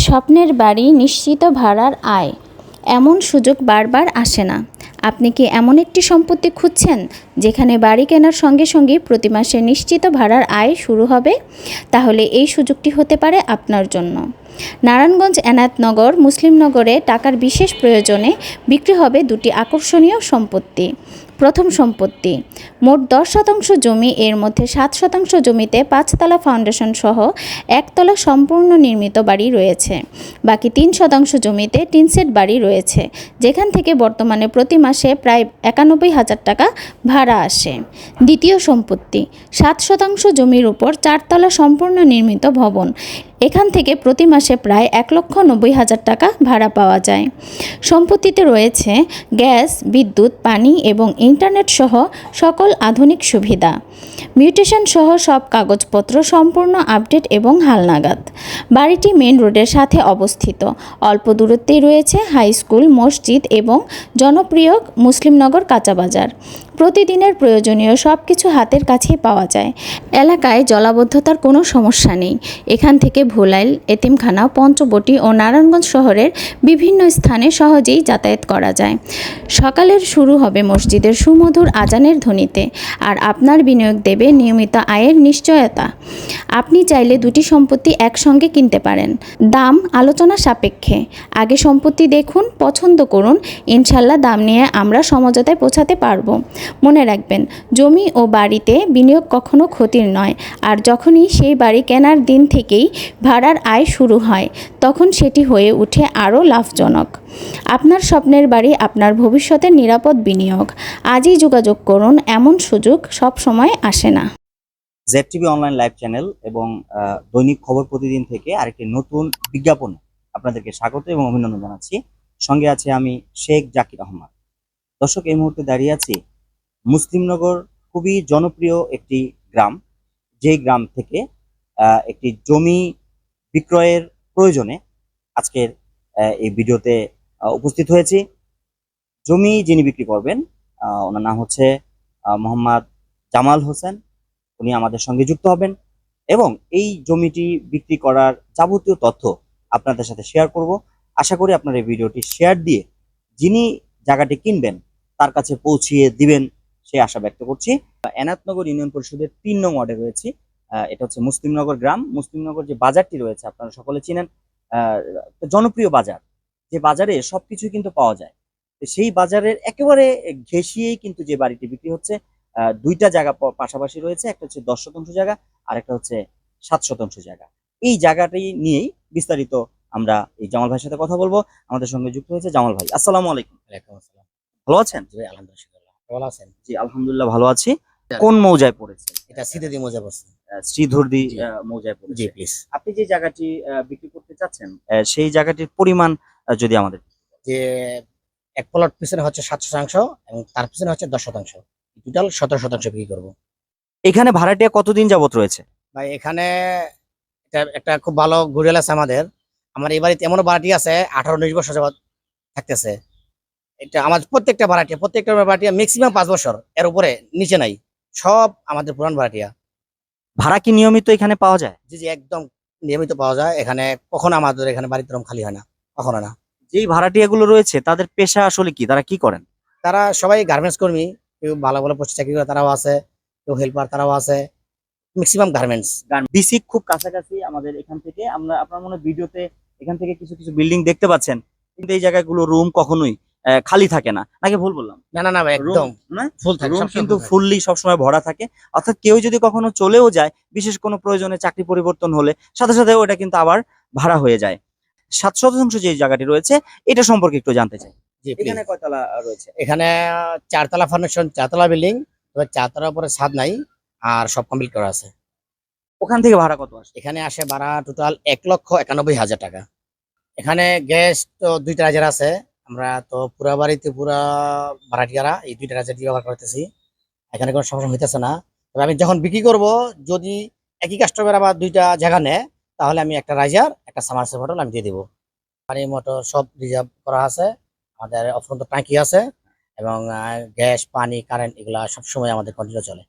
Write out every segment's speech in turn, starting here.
স্বপ্নের বাড়ি নিশ্চিত ভাড়ার আয়, এমন সুযোগ বারবার আসে না। আপনি কি এমন একটি সম্পত্তি খুঁজছেন যেখানে বাড়ি কেনার সঙ্গে সঙ্গে প্রতি মাসে নিশ্চিত ভাড়ার আয় শুরু হবে? তাহলে এই সুযোগটি হতে পারে আপনার জন্য। নারায়ণগঞ্জ এনায়েতনগর মুসলিমনগরে টাকার বিশেষ প্রয়োজনে বিক্রি হবে দুটি আকর্ষণীয় সম্পত্তি। প্রথম সম্পত্তি, মোট 10% জমি, এর মধ্যে 7% জমিতে 5তলা ফাউন্ডেশন সহ একতলা সম্পূর্ণ নির্মিত বাড়ি রয়েছে। বাকি 3% জমিতে টিনশেড বাড়ি রয়েছে, যেখান থেকে বর্তমানে প্রতি মাসে প্রায় 91,000 টাকা ভাড়া আসে। দ্বিতীয় সম্পত্তি, 7% জমির উপর 4তলা সম্পূর্ণ নির্মিত ভবন, এখান থেকে প্রতি মাসে প্রায় 1,90,000 টাকা ভাড়া পাওয়া যায়। সম্পত্তিতে রয়েছে গ্যাস, বিদ্যুৎ, পানি এবং ইন্টারনেট সহ সকল আধুনিক সুবিধা। মিউটেশন সহ সব কাগজপত্র সম্পূর্ণ আপডেট এবং হালনাগাদ। বাড়িটি মেন রোডের সাথে অবস্থিত। অল্প দূরত্বেই রয়েছে হাই স্কুল, মসজিদ এবং জনপ্রিয় মুসলিমনগর কাঁচা বাজার। প্রতিদিনের প্রয়োজনীয় সব কিছু হাতের কাছেই পাওয়া যায়। এলাকায় জলাবদ্ধতার কোনো সমস্যা নেই। এখান থেকে ভোলাইল, এতিমখানা, পঞ্চবটি ও নারায়ণগঞ্জ শহরের বিভিন্ন স্থানে সহজেই যাতায়াত করা যায়। সকালের শুরু হবে মসজিদের সুমধুর আজানের ধ্বনিতে, আর আপনার বিনিয়োগ দেবে নিয়মিত আয়ের নিশ্চয়তা। আপনি চাইলে দুটি সম্পত্তি একসঙ্গে কিনতে পারেন। দাম আলোচনা সাপেক্ষে। আগে সম্পত্তি দেখুন, পছন্দ করুন, ইনশাল্লাহ দাম নিয়ে আমরা সমঝোতায় পৌঁছাতে পারবো। মনে রাখবেন, জমি ও বাড়িতে বিনিয়োগ কখনো ক্ষতির নয়, আর যখনই সেই বাড়ি কেনার দিন থেকেই ভাড়ার আয় শুরু হয়, তখন সেটি হয়ে ওঠে আরও লাভজনক। আপনার স্বপ্নের বাড়ি, আপনার ভবিষ্যতের নিরাপদ বিনিয়োগ। আজই যোগাযোগ করুন, এমন সুযোগ সব সময় আসে না। ZTV অনলাইন লাইভ চ্যানেল এবং দৈনিক খবর প্রতিদিন থেকে আরেকটি নতুন বিজ্ঞাপন আপনাদেরকে স্বাগত এবং অভিনন্দন জানাচ্ছি। সঙ্গে আছে আমি শেখ জাকির আহমদ। দর্শক, এই মুহূর্তে দাঁড়িয়ে আছি মুসলিমনগর, খুবই জনপ্রিয় একটি গ্রাম, যেই গ্রাম থেকে একটি জমি বিক্রয়ের প্রয়োজনে আজকের এই ভিডিওতে উপস্থিত হয়েছি। জমি যিনি বিক্রি করবেন, ওনার নাম হচ্ছে মোহাম্মদ জামাল হোসেন। উনি আমাদের সঙ্গে যুক্ত হবেন এবং এই জমিটি বিক্রি করার যাবতীয় তথ্য আপনাদের সাথে শেয়ার করব। আশা করি আপনারা এই ভিডিওটি শেয়ার দিয়ে যিনি জায়গাটি কিনবেন তার কাছে পৌঁছিয়ে দিবেন, সে আশা ব্যক্ত করছি। এনায়েতনগর ইউনিয়ন পরিষদের 3 নং ওয়ার্ডে রয়েছি। এটা হচ্ছে মুসলিমনগর গ্রাম। মুসলিমনগর যে বাজারটি রয়েছে আপনারা সকলে চিনেন, জনপ্রিয় বাজার, যে বাজারে সবকিছু কিন্তু পাওয়া যায়। সেই বাজারের একেবারে ঘেঁষিয়েই কিন্তু যে বাড়িটি বিক্রি হচ্ছে, দুইটা জায়গা পাশাপাশি রয়েছে, একটা হচ্ছে 10% জায়গা আর একটা হচ্ছে 7% জায়গা। এই জায়গাটি নিয়েই বিস্তারিত আমরা এই জামাল ভাইয়ের সাথে কথা বলবো। আমাদের সঙ্গে যুক্ত হয়েছে জামাল ভাই। আসসালামু আলাইকুম। ওয়ালাইকুম আসসালাম। ভালো আছেন? জি আলহামদুলিল্লাহ। ভালো আছেন? জি আলহামদুলিল্লাহ ভালো আছি। কোন মৌজায় পড়েছে? এটা সিদ্ধি মজা পড়ছে। শ্রীধরদি জি। মৌজায় পড়েছে। জি প্লিজ। আপনি যে জায়গাটি বিক্রি করতে চাচ্ছেন, সেই জায়গাটির পরিমাণ যদি আমাদের। যে এক প্লট পিছনে হচ্ছে 7% এবং তার পিছনে হচ্ছে 10%। টোটাল 17% বিক্রি করব। এখানে ভাড়াটিয়া কতদিন যাবত রয়েছে? ভাই এখানে এটা একটা খুব ভালো ঘুরেল আছে আমাদের। আমার এই বাড়িতে এমনও ভাড়াটি আছে 18-19 বছর যাবত থাকতেছে। এটা আমাদের প্রত্যেকটা ভাড়াটিয়া ম্যাক্সিমাম 5 বছর, এর উপরে নিচে নাই। সব আমাদের পুরান ভাড়াটিয়া। ভাড়া কি নিয়মিত এখানে পাওয়া যায়? জি জি একদম নিয়মিত পাওয়া যায়। এখানে কখনো আমাদের এখানে বাড়িতে রুম খালি হয় না, কখনো না। যেই ভাড়াটিয়াগুলো রয়েছে তাদের পেশা আসলে কি, তারা কি করেন? তারা সবাই গার্মেন্টস কর্মী, কেউ ভালো ভালো পোস্টে চাকরি করে তারাও আছে, কেউ হেল্পার তারাও আছে, ম্যাক্সিমাম গার্মেন্টস। বিসিক খুব কাছাকাছি আমাদের এখান থেকে। আমরা আপনার মনে ভিডিওতে এখান থেকে কিছু কিছু বিল্ডিং দেখতে পাচ্ছেন, কিন্তু এই জায়গাগুলো রুম কখনোই খালি থাকে না, নাকি ভুল বললাম? না না না ভাই, একদম ফুল থাকে, রুম সবসময় কিন্তু full থাকে। ফুললি সবসময় ভরা থাকে। অর্থাৎ কেউ যদি কখনো চলেও যায়, বিশেষ কোনো প্রয়োজনে চাকরি পরিবর্তন হলে সাথে সাথে ওটা কিন্তু আবার ভাড়া হয়ে যায়। 7% যে জায়গাটি রয়েছে এটা সম্পর্কে একটু জানতে চাই। জি এখানে please। কয়তলা রয়েছে? এখানে 4তলা ফাউন্ডেশন, 4তলা বিল্ডিং, তবে 4তলার উপরে ছাদ নাই, আর সব কমপ্লিট করা আছে। ওখান থেকে ভাড়া কত আসে? এখানে আসে ভাড়া টোটাল 1,91,000 টাকা। এখানে গ্যাস তো 2টা রাজার আছে। আমরা তো পুরা বাড়িতে পুরা ভাড়াটিয়ারা এই 2টা রাজার দিয়ে ব্যবহার করতেছি। এখানে কোনো সমস্যা হইতেছে না। তবে আমি যখন বিক্রি করব, যদি একই কাস্টমার আবার 2টা জায়গা নেয়, তাহলে আমি একটা রাইজার একটা সামারসেল মোটর আমি দিয়ে দেবো। পানি মোটর সব রিজার্ভ করা আছে। আমাদের অফুরন্ত ট্যাঙ্কি আছে এবং গ্যাস, পানি, কারেন্ট এগুলা সবসময় আমাদের কন্টিনিউ চলে।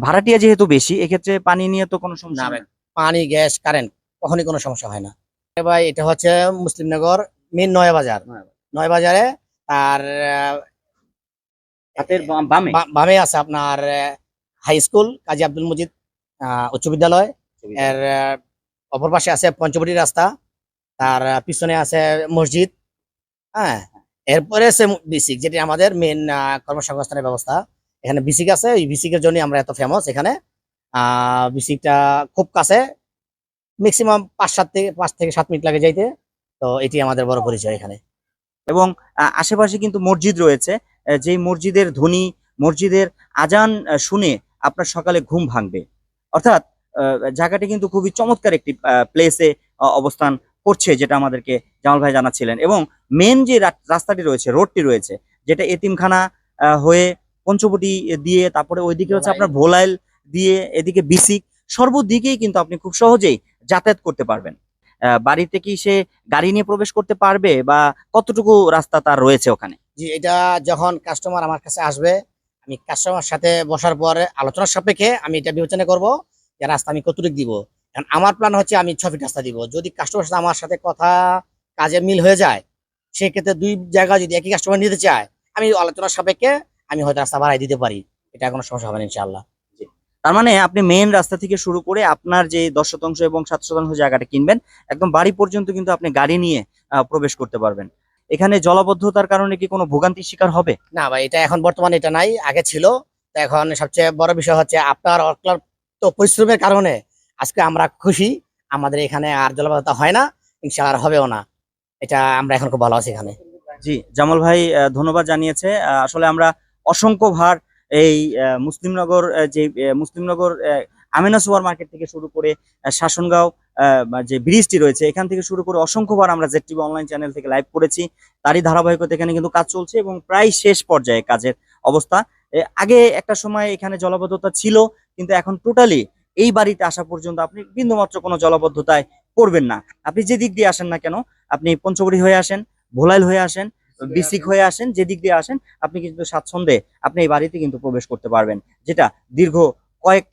ভাড়াটিয়া যেহেতু বেশি, এক্ষেত্রে পানি নিয়ে তো কোনো সমস্যা না হবে ভাই, পানি, গ্যাস, কারেন্ট কখনই কোনো সমস্যা হয় না। ভাই এটা হচ্ছে মুসলিমনগর মেন নয়া বাজার। নয়া বাজারে আর হাতের বামে বামে আছে আপনার হাই স্কুল কাজী আব্দুল মজিদ উচ্চ বিদ্যালয়। এর অপর পাশে আছে পঞ্চবটি রাস্তা, তার পিছনে আছে মসজিদ। হ্যাঁ, এরপরে আছে বিসিক, যেটি আমাদের মেন কর্মসংস্থানের ব্যবস্থা। এখানে বিসিক আছে, এই বিসিক এর জন্য আমরা এত ফেমাস। এখানে বিসিকটা খুব কাছে, ম্যাক্সিমাম 5 থেকে 7 মিনিট লাগে যাইতে। তো এটি আমাদের বড় পরিচয় এখানে। এবং আশেপাশে কিন্তু মসজিদ রয়েছে, যেই মসজিদের ধ্বনি, মসজিদের আজান শুনে আপনার সকালে ঘুম ভাঙবে। অর্থাৎ জায়গাটি কিন্তু খুবই চমৎকার একটি প্লেসে অবস্থান করছে, যেটা আমাদেরকে জামাল ভাই জানাচ্ছিলেন। এবং মেন যে রাস্তাটি রয়েছে, রোডটি রয়েছে, যেটা এতিমখানা হয়ে পঞ্চবটি দিয়ে, তারপরে ওইদিকে হচ্ছে আপনার ভোলাইল দিয়ে, এদিকে বিসিক, সর্বদিকেই কিন্তু আপনি খুব সহজেই যাতায়াত করতে পারবেন। বাড়িতে কি সে গাড়ি নিয়ে প্রবেশ করতে পারবে, বা কতটুকু রাস্তা তার রয়েছে ওখানে? জি, এটা যখন কাস্টমার আমার কাছে আসবে, আমি কাস্টমার সাথে বসার পরে আলোচনার সাপেক্ষে আমি এটা বিবেচনা করব যে রাস্তা আমি কতটুকু দিব। কারণ আমার প্ল্যান হচ্ছে আমি 6 ফিট রাস্তা দিব। যদি কাস্টমার সাথে আমার সাথে কথা কাজে মিল হয়ে যায়, সেক্ষেত্রে 2 জায়গা যদি একই কাস্টমার নিতে চায়, আমি আলোচনার সাপেক্ষে আমি হয়তো রাস্তা বাড়াই দিতে পারি। এটা কোনো সমস্যা হবে না ইনশাআল্লাহ। তার মানে আপনি মেন রাস্তা থেকে শুরু করে আপনার যে 10% এবং 7% জায়গাটা কিনবেন, একদম বাড়ি পর্যন্ত কিন্তু আপনি গাড়ি নিয়ে প্রবেশ করতে পারবেন। এখানে জলাবদ্ধতার কারণে কি কোনো ভোগান্তির শিকার হবে? না ভাই, এটা এখন বর্তমানে এটা নাই, আগে ছিল। তো এখন সবচেয়ে বড় বিষয় হচ্ছে আপনার অক্লান্ত পরিশ্রমের কারণে আজকে আমরা খুশি। আমাদের এখানে আর জলাবদ্ধতা হয় না, ইনশাআল্লাহ আর হবেও না। এটা আমরা এখন খুব ভালো আছি এখানে। জি, জামাল ভাই ধন্যবাদ জানিয়েছে। আসলে আমরা অসংখ্য ভার এই মুসলিমনগর, যে মুসলিমনগর আমিনা সুপার মার্কেট থেকে শুরু করে শাসনগাঁও যে ব্রিজটি রয়েছে, এখান থেকে শুরু করে অসংখ্যবার আমরা জেড টিভি অনলাইন চ্যানেল থেকে লাইভ করেছি। তারই ধারাবাহিকতা এখানে কিন্তু কাজ চলছে এবং প্রায় শেষ পর্যায়ে কাজের অবস্থা। আগে একটা সময় এখানে জলাবদ্ধতা ছিল, কিন্তু এখন টোটালি এই বাড়িতে আসা পর্যন্ত আপনি বিন্দুমাত্র কোনো জলাবদ্ধতায় পড়বেন না। আপনি যে দিক দিয়ে আসেন না কেন, আপনি পঞ্চবড়ি হয়ে আসেন, ভোলাইল হয়ে আসেন, বিসিক হয়ে আসেন, যে দিক দিয়ে আসেন, আপনি কিন্তু স্বাচ্ছন্দ্যে আপনি এই বাড়িতে কিন্তু প্রবেশ করতে পারবেন, যেটা দীর্ঘ কয়েক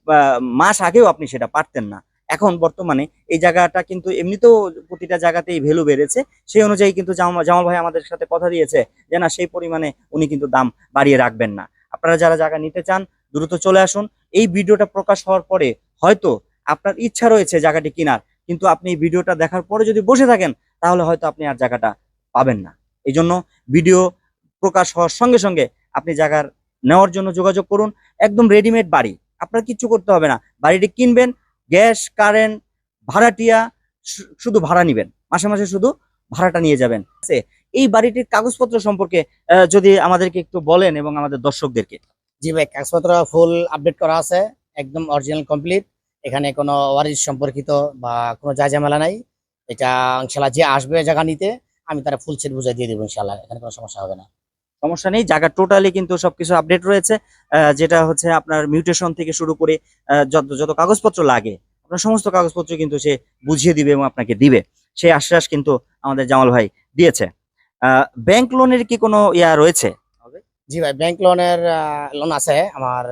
মাস আগেও আপনি সেটা পারতেন না। এখন বর্তমানে এই জায়গাটা কিন্তু এমনিতেও প্রতিটা জায়গাতেই ভ্যালু বেড়েছে, সেই অনুযায়ী কিন্তু জামাল ভাই আমাদের সাথে কথা দিয়েছে যে না, সেই পরিমাণে উনি কিন্তু দাম বাড়িয়ে রাখবেন না। আপনারা যারা জায়গা নিতে চান দ্রুত চলে আসুন। এই ভিডিওটা প্রকাশ হওয়ার পরে হয়তো আপনার ইচ্ছা রয়েছে জায়গাটি কেনার, কিন্তু আপনি এই ভিডিওটা দেখার পরে যদি বসে থাকেন, তাহলে হয়তো আপনি আর জায়গাটা পাবেন না। এই জন্য ভিডিও প্রকাশ হওয়ার সঙ্গে সঙ্গে আপনি জায়গার নেওয়ার জন্য যোগাযোগ করুন। একদম রেডিমেড বাড়ি, আপনার কিচ্ছু করতে হবে না। বাড়িটি কিনবেন, গ্যাস, কারেন্ট, ভাড়াটিয়া, শুধু ভাড়া নিবেন, মাসে মাসে শুধু ভাড়াটা নিয়ে যাবেন। এই বাড়িটির কাগজপত্র সম্পর্কে যদি আমাদেরকে একটু বলেন এবং আমাদের দর্শকদেরকে। জি ভাই, কাগজপত্র ফুল আপডেট করা আছে, একদম অরিজিনাল কমপ্লিট। এখানে কোনো ওয়ারিশ সম্পর্কিত বা কোনো ঝামেলা নাই। এটা ইনশাআল্লাহ যে আসবে জায়গা নিতে, আমি তারা ফুল সেট বুঝাই দিয়ে দেবো ইনশাআল্লাহ। এখানে কোনো সমস্যা হবে না। সমস্যা নেই, জায়গা টোটালি কিন্তু সবকিছু আপডেট রয়েছে। যেটা হচ্ছে আপনার মিউটেশন থেকে শুরু করে যত যত কাগজপত্র লাগে, আপনার সমস্ত কাগজপত্র কিন্তু সে বুঝিয়ে দিবে এবং আপনাকে দিবে, সেই আশ্বাস কিন্তু আমাদের জামাল ভাই দিয়েছে। ব্যাংক লোনের কি কোনো ইয়া রয়েছে? জি ভাই, ব্যাংক লোনের লোন আছে আমার,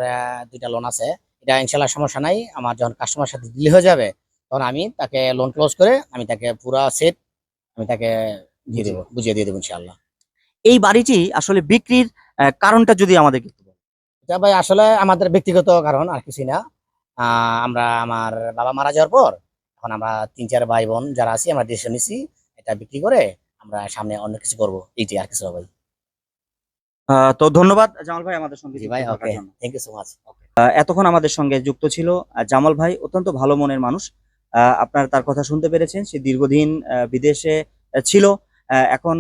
2টা লোন আছে। এটা ইনশাআল্লাহ সমস্যা নাই। আমার যখন কাস্টমার সাথে ডিল হয়ে যাবে, তখন আমি তাকে লোন ক্লোজ করে আমি তাকে পুরা সেট আমি তাকে দিয়ে দেবো, বুঝিয়ে দিয়ে দেবো ইনশাআল্লাহ। এই বাড়িটি আসলে বিক্রির কারণটা যদি আমাদেরকে একটু বলেন। এটা ভাই আসলে আমাদের ব্যক্তিগত কারণ, আর কিছুই না। আমরা আমার বাবা মারা যাওয়ার পর এখন আমরা 3-4 ভাই বোন যারা আছি, আমরা ডিসিশন নিছি এটা বিক্রি করে আমরা সামনে অন্য কিছু করবো, এইটাই আর কিছু না ভাই। তো ধন্যবাদ জামাল ভাই আমাদের সঙ্গে জি যুক্ত ভাই, থাকার ওকে, জন্য। Thank you so much. এতক্ষণ আমাদের সঙ্গে যুক্ত ছিল জামাল ভাই, অত্যন্ত ভালো মনের মানুষ। আপনার তার কথা শুনতে পেরেছেন, সে দীর্ঘদিন বিদেশে ছিল। এখন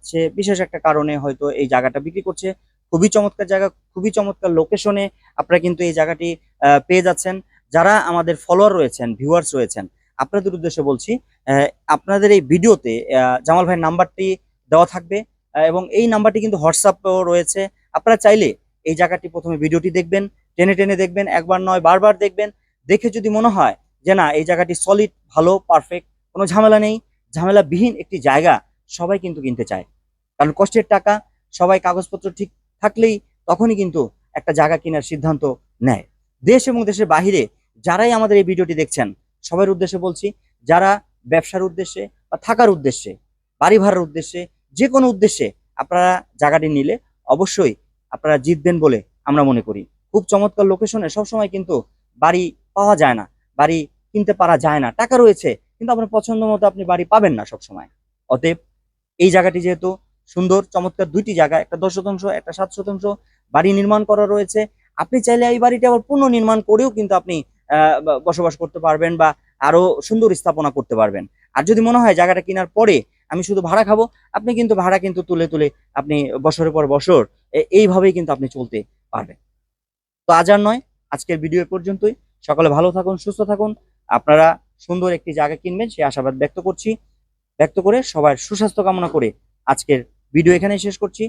সে বিশেষ একটা কারণে হয়তো এই জায়গাটা বিক্রি করছে। খুবই চমৎকার জায়গা, খুবই চমৎকার লোকেশনে আপনারা কিন্তু এই জায়গাটি পেয়ে যাচ্ছেন। যারা আমাদের ফলোয়ার রয়েছেন, ভিউয়ার্স রয়েছেন, আপনাদের উদ্দেশ্যে বলছি, আপনাদের এই ভিডিওতে জামাল ভাইয়ের নাম্বারটি দেওয়া থাকবে, এবং এই নাম্বারটি কিন্তু হোয়াটসঅ্যাপেও রয়েছে। আপনারা চাইলে এই জায়গাটি প্রথমে ভিডিওটি দেখবেন, টেনে টেনে দেখবেন, একবার নয় বারবার দেখবেন। দেখে যদি মনে হয় যে না, এই জায়গাটি সলিড, ভালো, পারফেক্ট, কোনো ঝামেলা নেই, ঝামেলাবিহীন একটি জায়গা সবাই কিন্তু কিনতে চায়, কারণ কষ্টের টাকা। সবাই কাগজপত্র ঠিক থাকলেই তখনই কিন্তু একটা জায়গা কেনার সিদ্ধান্ত নেয়। দেশ এবং দেশের বাহিরে যারাই আমাদের এই ভিডিওটি দেখছেন, সবার উদ্দেশ্যে বলছি, যারা ব্যবসার উদ্দেশ্যে বা থাকার উদ্দেশ্যে, বাড়ি ভাড়ার উদ্দেশ্যে, যে কোনো উদ্দেশ্যে আপনারা জায়গাটি নিলে অবশ্যই আপনারা জিতবেন বলে আমরা মনে করি। খুব চমৎকার লোকেশনে সবসময় কিন্তু বাড়ি পাওয়া যায় না, বাড়ি কিনতে পারা যায় না। টাকা রয়েছে কিন্তু আপনার পছন্দ মতো আপনি বাড়ি পাবেন না সবসময়। অতএব এই জায়গাটি যেহেতু সুন্দর চমৎকার দুইটি জায়গা, একটা 10 শতাংশ একটা 7 শতাংশ বাড়ি নির্মাণ করা রয়েছে, আপনি চাইলে এই বাড়িটি আবার পুনর্নির্মাণ করেও কিন্তু আপনি বসবাস করতে পারবেন বা আরো সুন্দর স্থাপনা করতে পারবেন। আর যদি মনে হয় জায়গাটা কেনার পরে আমি শুধু ভাড়া খাবো, আপনি কিন্তু ভাড়া কিন্তু তুলে তুলে আপনি বছরের পর বছর এইভাবেই কিন্তু আপনি চলতে পারবেন। তো আজ আর নয়, আজকের ভিডিও পর্যন্তই। সকলে ভালো থাকুন, সুস্থ থাকুন। আপনারা সুন্দর একটি জায়গা কিনবেন সেই আশাবাদ ব্যক্ত করে সবার সুস্বাস্থ্য কামনা করে আজকের ভিডিও এখানেই শেষ করছি।